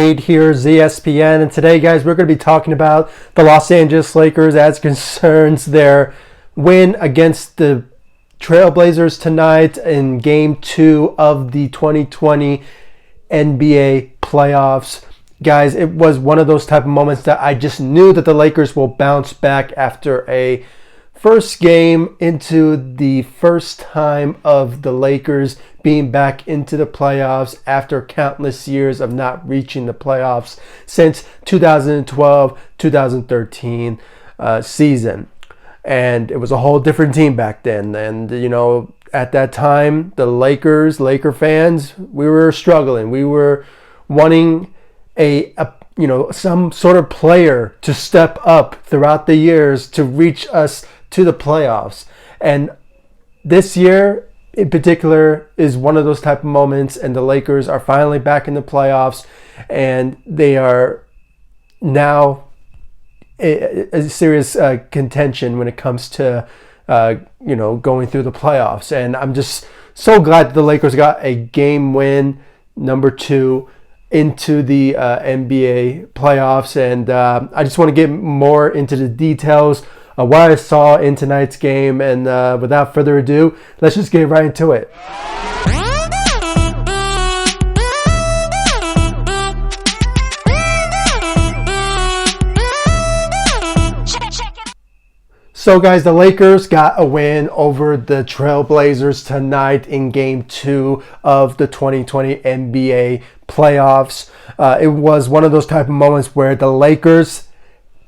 Wade here, ZSPN, and today, guys, we're going to be talking about the Los Angeles Lakers as concerns their win against the Trailblazers tonight in Game 2 of the 2020 NBA playoffs. Guys, it was one of those type of moments that I just knew that the Lakers will bounce back after a first game into the first time of the Lakers being back into the playoffs after countless years of not reaching the playoffs since 2012-2013 season. And it was a whole different team back then. And, you know, at that time, the Laker fans, we were struggling. We were wanting some sort of player to step up throughout the years to reach us to the playoffs. And this year in particular is one of those type of moments, and the Lakers are finally back in the playoffs, and they are now a serious contention when it comes to going through the playoffs. And I'm just so glad that the Lakers got a game win, number 2, into the NBA playoffs. And I just want to get more into the details of what I saw in tonight's game. And without further ado, let's just get right into it. So guys, the Lakers got a win over the Trailblazers tonight in Game 2 of the 2020 NBA playoffs. It was one of those type of moments where the Lakers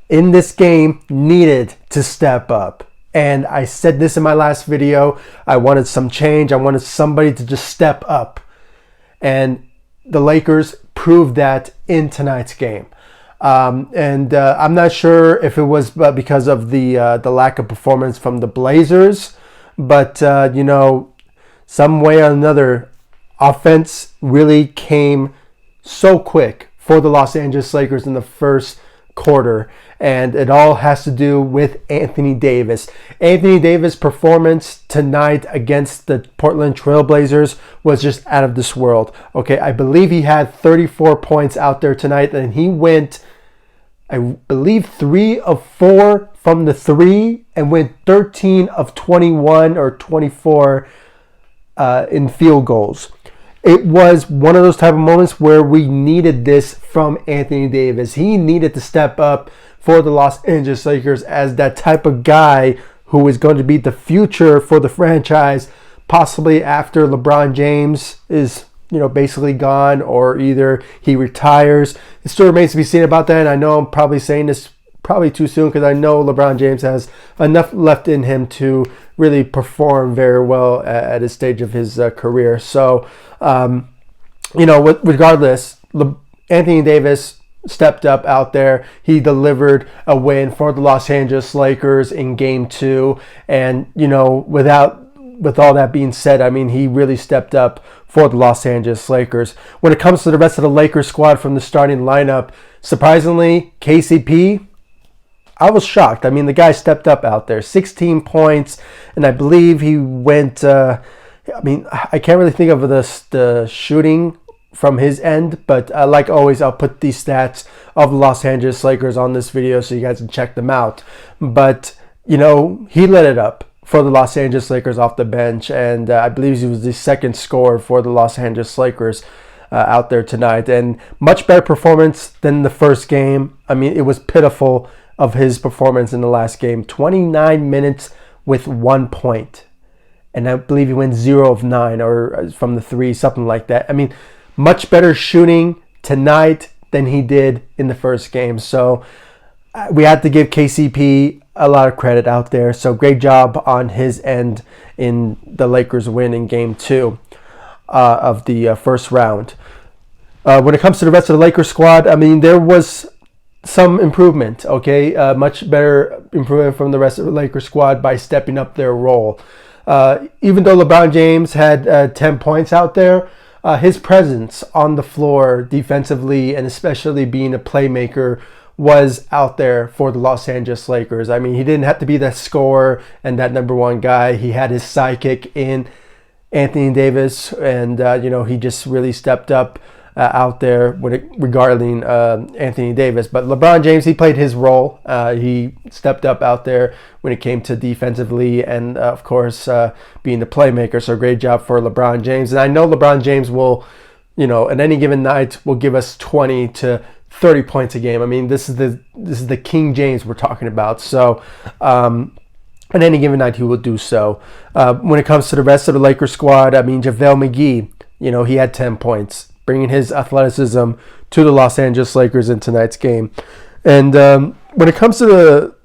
in this game needed to step up. And I said this in my last video. I wanted some change. I wanted somebody to just step up. And the Lakers proved that in tonight's game. I'm not sure if it was because of the lack of performance from the Blazers, but some way or another, offense really came so quick for the Los Angeles Lakers in the first quarter, and it all has to do with Anthony Davis. Anthony Davis' performance tonight against the Portland Trailblazers was just out of this world. Okay, I believe he had 34 points out there tonight, and he went, I believe, 3 of 4 from the 3 and went 13 of 21 or 24 in field goals. It was one of those type of moments where we needed this from Anthony Davis. He needed to step up for the Los Angeles Lakers as that type of guy who is going to be the future for the franchise, possibly after LeBron James is basically gone, or either he retires. It still remains to be seen about that, and I know I'm probably saying this probably too soon because I know LeBron James has enough left in him to really perform very well at his stage of his career. So, regardless, Anthony Davis stepped up out there. He delivered a win for the Los Angeles Lakers in Game 2, and with all that being said, I mean, he really stepped up for the Los Angeles Lakers. When it comes to the rest of the Lakers squad from the starting lineup, surprisingly, KCP, I was shocked. I mean, the guy stepped up out there, 16 points, and I believe he went, I can't really think of the shooting from his end, but like always, I'll put these stats of the Los Angeles Lakers on this video so you guys can check them out. But, he lit it up for the Los Angeles Lakers off the bench, and I believe he was the second scorer for the Los Angeles Lakers out there tonight, and much better performance than the first game. I mean, it was pitiful of his performance in the last game. 29 minutes with 1 point, and I believe he went 0 of 9 or from the 3, something like that. I mean, much better shooting tonight than he did in the first game. So we had to give KCP a lot of credit out there. So great job on his end in the Lakers win in Game 2 of the first round. When it comes to the rest of the Lakers squad, I mean, there was some improvement, okay? Much better improvement from the rest of the Lakers squad by stepping up their role. Even though LeBron James had 10 points out there, his presence on the floor defensively, and especially being a playmaker, was out there for the Los Angeles Lakers. I mean, he didn't have to be that scorer and that number one guy. He had his sidekick in Anthony Davis, and he just really stepped up out there regarding Anthony Davis. But LeBron James, he played his role. He stepped up out there when it came to defensively and, of course, being the playmaker. So great job for LeBron James. And I know LeBron James will, at any given night, will give us 20 to 30 points a game. I mean, this is the King James we're talking about. So on any given night, he will do so. When it comes to the rest of the Lakers squad, I mean, JaVale McGee, he had 10 points, bringing his athleticism to the Los Angeles Lakers in tonight's game. And when it comes to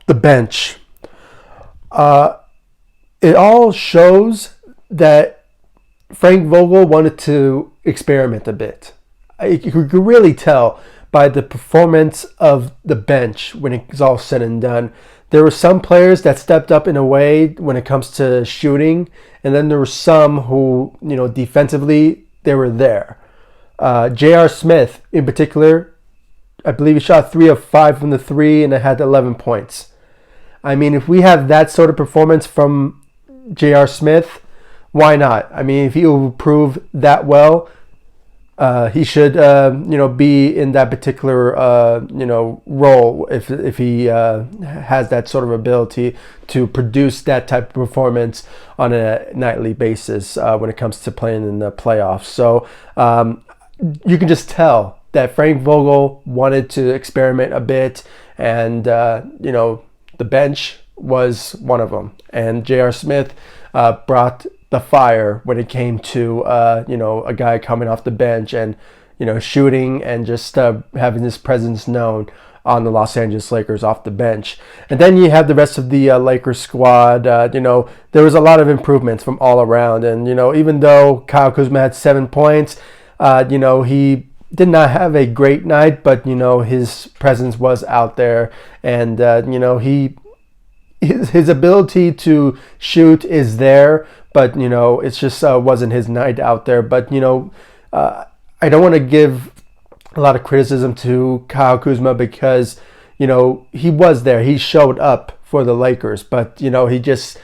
the bench, it all shows that Frank Vogel wanted to experiment a bit. You could really tell by the performance of the bench when it's all said and done. There were some players that stepped up in a way when it comes to shooting, and then there were some who, defensively, they were there. J.R. Smith, in particular, I believe he shot 3 of 5 from the 3 and it had 11 points. I mean, if we have that sort of performance from J.R. Smith, why not? I mean, if he will prove that well, he should, be in that particular, role if he has that sort of ability to produce that type of performance on a nightly basis when it comes to playing in the playoffs. So you can just tell that Frank Vogel wanted to experiment a bit, and, the bench was one of them. And J.R. Smith brought the fire when it came to a guy coming off the bench and shooting and just having his presence known on the Los Angeles Lakers off the bench. And then you have the rest of the Lakers squad. There was a lot of improvements from all around, and even though Kyle Kuzma had 7 points, he did not have a great night, but his presence was out there, and his ability to shoot is there. But, it's just wasn't his night out there. But, I don't want to give a lot of criticism to Kyle Kuzma because, he was there. He showed up for the Lakers. But, he just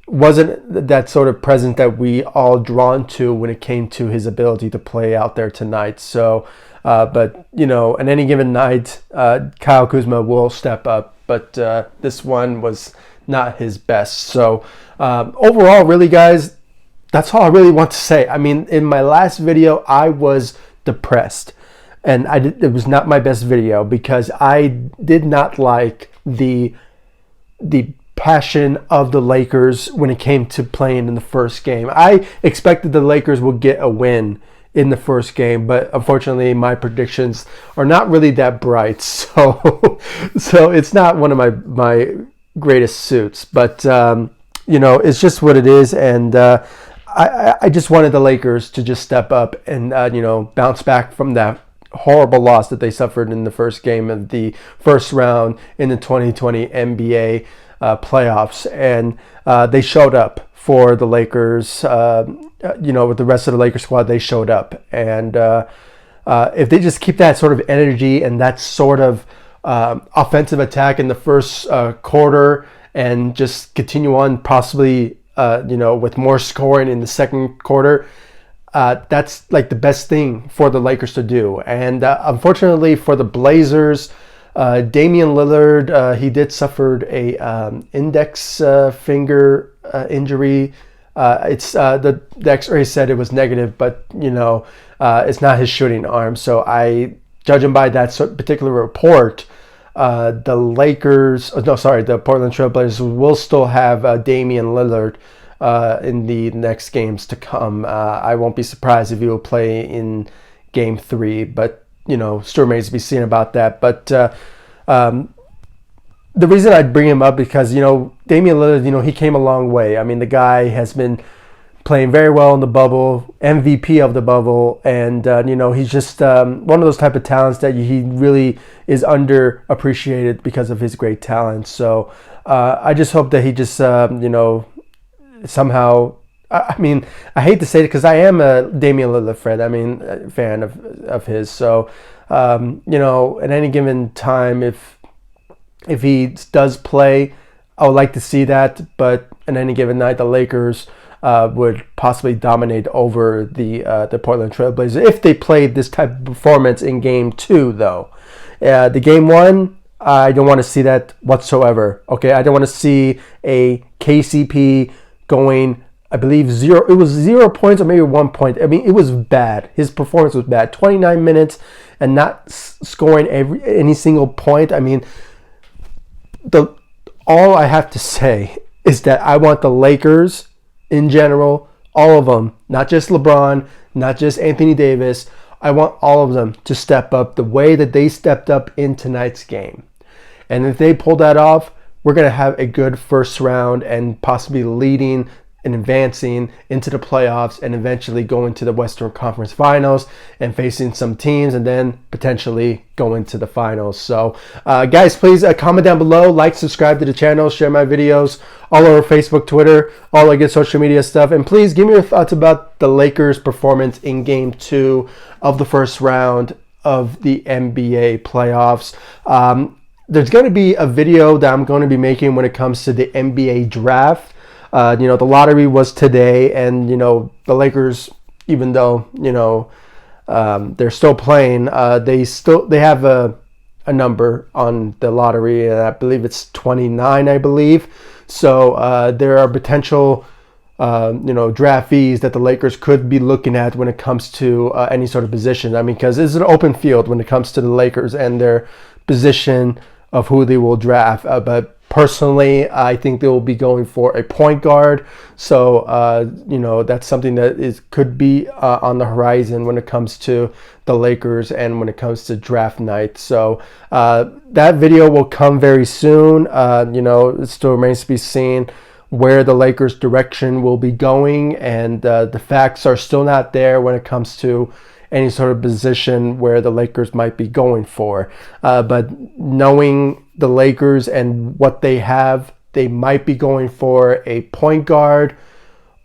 wasn't that sort of presence that we all drawn to when it came to his ability to play out there tonight. So, but, on any given night, Kyle Kuzma will step up. But this one was not his best. So overall, really, guys, that's all I really want to say. I mean, in my last video, I was depressed, and it was not my best video because I did not like the passion of the Lakers when it came to playing in the first game. I expected the Lakers would get a win in the first game, but unfortunately my predictions are not really that bright, so it's not one of my greatest suits, but it's just what it is. And I just wanted the Lakers to just step up and bounce back from that horrible loss that they suffered in the first game of the first round in the 2020 NBA playoffs, and they showed up for the Lakers. With the rest of the Lakers squad, they showed up, and if they just keep that sort of energy and that sort of offensive attack in the first quarter and just continue on possibly with more scoring in the second quarter, that's like the best thing for the Lakers to do. And unfortunately for the Blazers, Damian Lillard, he did suffer a index finger injury. It's the X-ray said it was negative, but it's not his shooting arm. So judging by that particular report, the Portland Trailblazers will still have Damian Lillard in the next games to come. I won't be surprised if he will play in Game 3, but still remains to be seen about that. But the reason I bring him up because Damian Lillard, he came a long way. I mean, the guy has been playing very well in the bubble, MVP of the bubble, and he's just one of those type of talents that he really is underappreciated because of his great talent. So I just hope that he just somehow. I mean, I hate to say it because I am a Damian Lillard fan of his. So at any given time, if he does play, I would like to see that. But at any given night, the Lakers would possibly dominate over the Portland Trailblazers if they played this type of performance in Game 2, though. The Game 1, I don't want to see that whatsoever. Okay, I don't want to see a KCP going, I believe, it was 0 points or maybe 1 point. I mean, it was bad. His performance was bad. 29 minutes and not scoring any single point. I mean, all I have to say is that I want the Lakers in general, all of them, not just LeBron, not just Anthony Davis. I want all of them to step up the way that they stepped up in tonight's game. And if they pull that off, we're going to have a good first round and possibly leading and advancing into the playoffs and eventually going to the Western Conference Finals and facing some teams and then potentially going to the finals. So guys, please comment down below, like, subscribe to the channel, share my videos all over Facebook, Twitter, all the good social media stuff. And please give me your thoughts about the Lakers' performance in Game 2 of the first round of the NBA playoffs. There's going to be a video that I'm going to be making when it comes to the NBA draft. The lottery was today, and the Lakers, even though they're still playing, they have a number on the lottery, and I believe it's 29, I believe. So there are potential draft fees that the Lakers could be looking at when it comes to any sort of position. I mean, because it's an open field when it comes to the Lakers and their position of who they will draft. But personally, I think they will be going for a point guard. So, that's something that could be on the horizon when it comes to the Lakers and when it comes to draft night. So that video will come very soon. It still remains to be seen where the Lakers' direction will be going. And the facts are still not there when it comes to any sort of position where the Lakers might be going for. But knowing the Lakers and what they have, they might be going for a point guard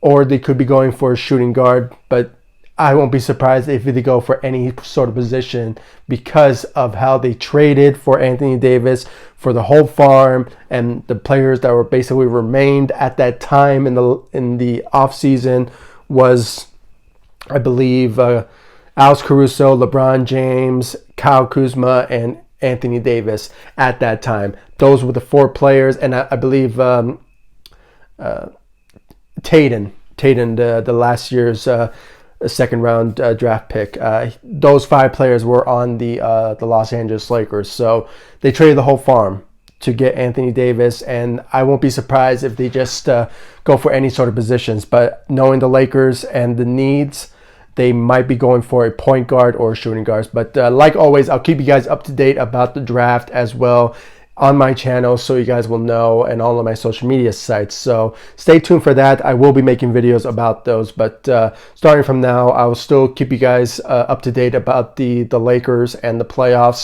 or they could be going for a shooting guard. But I won't be surprised if they go for any sort of position because of how they traded for Anthony Davis, for the whole farm, and the players that were basically remained at that time in the offseason was, I believe, Alex Caruso, LeBron James, Kyle Kuzma, and Anthony Davis at that time. Those were the four players, and I believe Tatum, the last year's second round draft pick. Those five players were on the Los Angeles Lakers. So they traded the whole farm to get Anthony Davis, and I won't be surprised if they just go for any sort of positions. But knowing the Lakers and the needs, they might be going for a point guard or shooting guards. But like always, I'll keep you guys up to date about the draft as well on my channel so you guys will know, and all of my social media sites. So stay tuned for that. I will be making videos about those. But starting from now, I will still keep you guys up to date about the Lakers and the playoffs.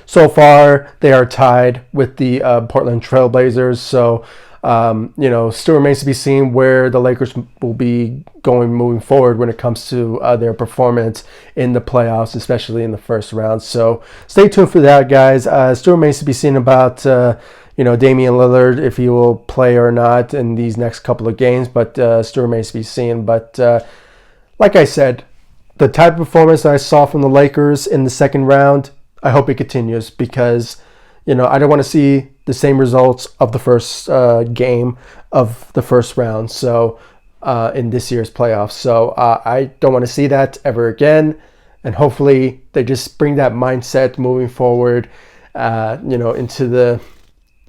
So far, they are tied with the Portland Trailblazers. So still remains to be seen where the Lakers will be going moving forward when it comes to their performance in the playoffs, especially in the first round. So stay tuned for that, guys. Still remains to be seen about Damian Lillard, if he will play or not in these next couple of games, but still remains to be seen. But like I said, the type of performance that I saw from the Lakers in the second round, I hope it continues, because I don't want to see the same results of the first game of the first round. So in this year's playoffs. So I don't want to see that ever again. And hopefully they just bring that mindset moving forward, into the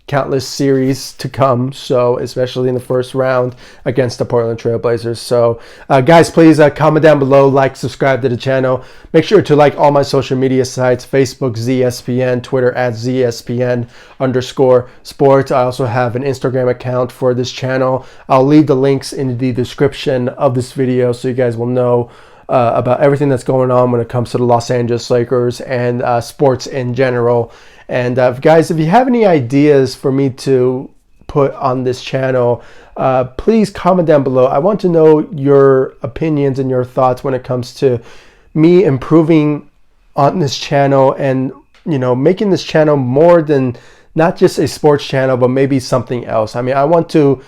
countless series to come. So especially in the first round against the Portland Trailblazers. So guys, please comment down below, like, subscribe to the channel. Make sure to like all my social media sites: Facebook ZSPN, Twitter @ZSPN_sports. I also have an Instagram account for this channel. I'll leave the links in the description of this video so you guys will know about everything that's going on when it comes to the Los Angeles Lakers and sports in general. And guys, if you have any ideas for me to put on this channel, please comment down below. I want to know your opinions and your thoughts when it comes to me improving on this channel and, making this channel more than not just a sports channel, but maybe something else. I mean, I want to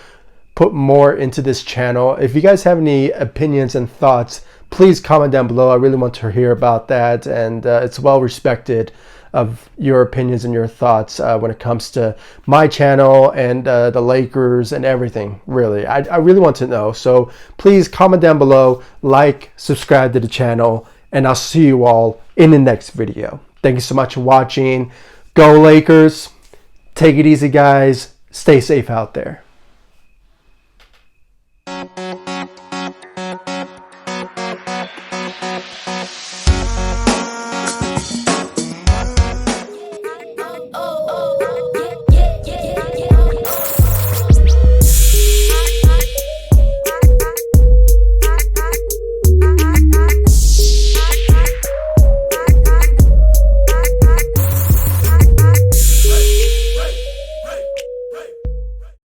put more into this channel. If you guys have any opinions and thoughts, please comment down below. I really want to hear about that, and it's well respected of your opinions and your thoughts when it comes to my channel and the Lakers and everything. Really, I really want to know. So please comment down below, like, subscribe to the channel, and I'll see you all in the next video. Thank you so much for watching. Go Lakers. Take it easy, guys. Stay safe out there.